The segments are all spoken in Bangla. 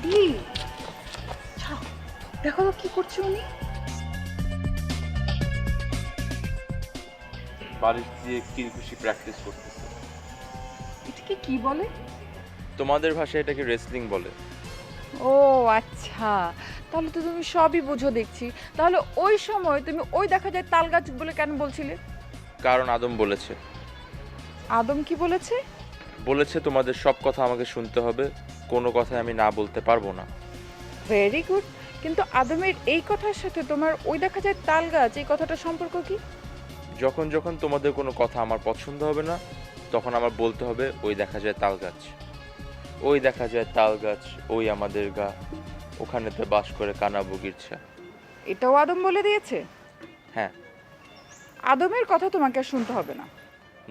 বান্টি ছাড়ো, দেখো তো কি করছে উনি। বালিশ দিয়ে কিরকুশি প্র্যাকটিস করতেছে। এটাকে কি বলে? তোমাদের ভাষায় এটাকে রেসলিং বলে। ও আচ্ছা, তাহলে তো তুমি সবই বুঝো দেখছি। তাহলে ওই সময় তুমি ওই দেখা যায় তাল গাছ বলে কেন বলছিলে? কারণ আদম বলেছে। আদম কি বলেছে? বলেছে তোমাদের সব কথা আমাকে শুনতে হবে, কোনো কথা আমি না বলতে পারবো না। Very good. কিন্তু আদমের এই কথার সাথে তোমার ওই দেখা যায় তাল গাছ এই কথাটার সম্পর্ক কি? যখন যখন তোমাদের কোনো কথা আমার পছন্দ হবে না, তখন আমার বলতে হবে ওই দেখা যায় তাল গাছ। ওই দেখা যায় তাল গাছ, ওই আমাদের গা, ওখানেতে বাস করে কানা বগিরছা। এটাও আদম বলে দিয়েছে? হ্যাঁ। আদমের কথা তোমাকে আর শুনতে হবে না।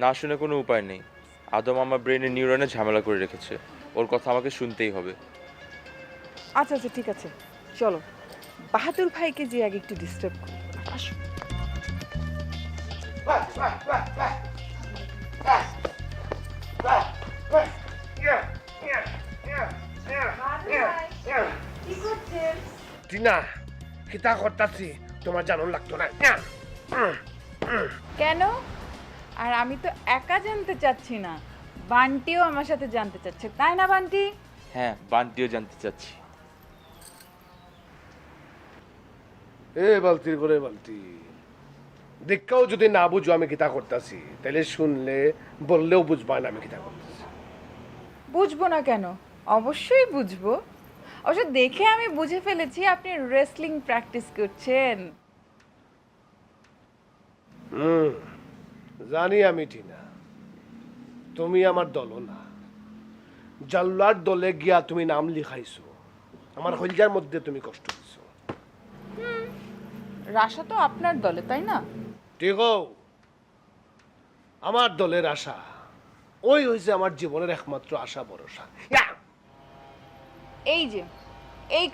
না শুনে কোনো উপায় নেই। আদম আমার ব্রেনে নিউরনে ঝামেলা করে রেখেছে, ওর কথা আমাকে শুনতেই হবে। আচ্ছা আচ্ছা ঠিক আছে, চলো বাহাদুর ভাইকে যে আগে একটু ডিস্টার্ব করি। আসো। টিনা কিতা করতাছি তোমার জানুন লাগতো না। কেন? আর আমি তো একা জানতে চাচ্ছি না, বান্টিও আমার সাথে জানতে চাচ্ছে, তাই না বান্টি? হ্যাঁ, বান্টিও জানতে চাচ্ছি। এ বালতির করে বালতি, দেখাও যদি না বুঝো আমি কিতা করতাছি, তাহলে শুনলে বললেও বুঝবা না আমি কিতা করতেছি। বুঝবো না কেন? অবশ্যই বুঝবো। অবশ্য দেখে আমি বুঝে ফেলেছি আপনি রেসলিং প্র্যাকটিস করছেন। জানি আমি টিনা, তুমি আমার দল না। জাল্লার দলে গিয়া তুমি নাম লিখাইছো, আমার হলজার মধ্যে তুমি কষ্ট দিছো। রাশা তো আপনার দলে, তাই না? ঠিক, আমার দলের আশা ওই হয়েছে আমার জীবনের একমাত্র আশা ভরসা। এই যে এই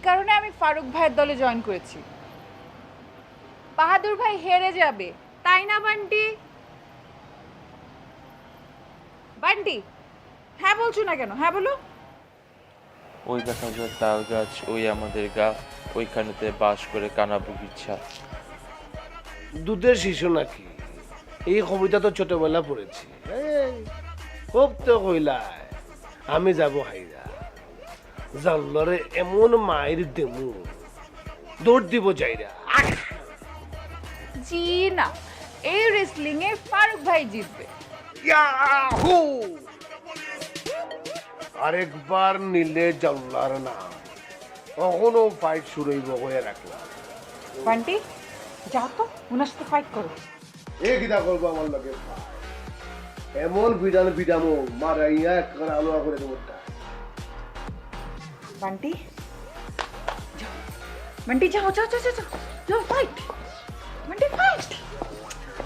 কারণে আমি ফারুক ভাইয়ের দলে জয়েন করেছি। বাহাদুর ভাই হেরে যাবে, তাই না বান্টি? বান্টি হ্যাঁ বলছো না কেন? হ্যাঁ বলো। ওই দেখা যায় তাল গাছ, ওই আমাদের গা, ওইখানেতে বাস করে কানা বগিরছা। দুধের শিশু নাকি? এই কবিতা তো ছোটবেলা পড়েছি। খুব তো কইলায় আমি যাব হাইরা, জানলরে এমন মায়ের দেমু দৌড় দিব যাইরা। জি না, এই রেসলিং এ ফারুক ভাই জিতবে। ইয়াহু! আরেকবার নিলে জাল্লার নাম, কখনো ফাইট শুরু হইব হয়ে রাখলাম। বান্টি যাও তো ওনার সাথে ফাইট করো। এ কিতা করবো আমার লগে? এমন বিডামো মারাইয়া একবার আলোয়া করে দেবো। বান্টি যাও, বান্টি যাও যাও যাও যাও যাও ফাইট, বান্টি ফাইট,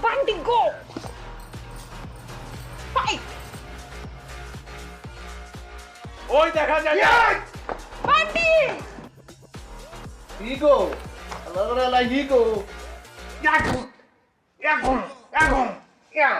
বান্টি গো ফাইট, ওই দেখা যায় বান্টি হিগো আলাদা হিগো ইয়াকু ইয়াকু ইয়াকু ইয়া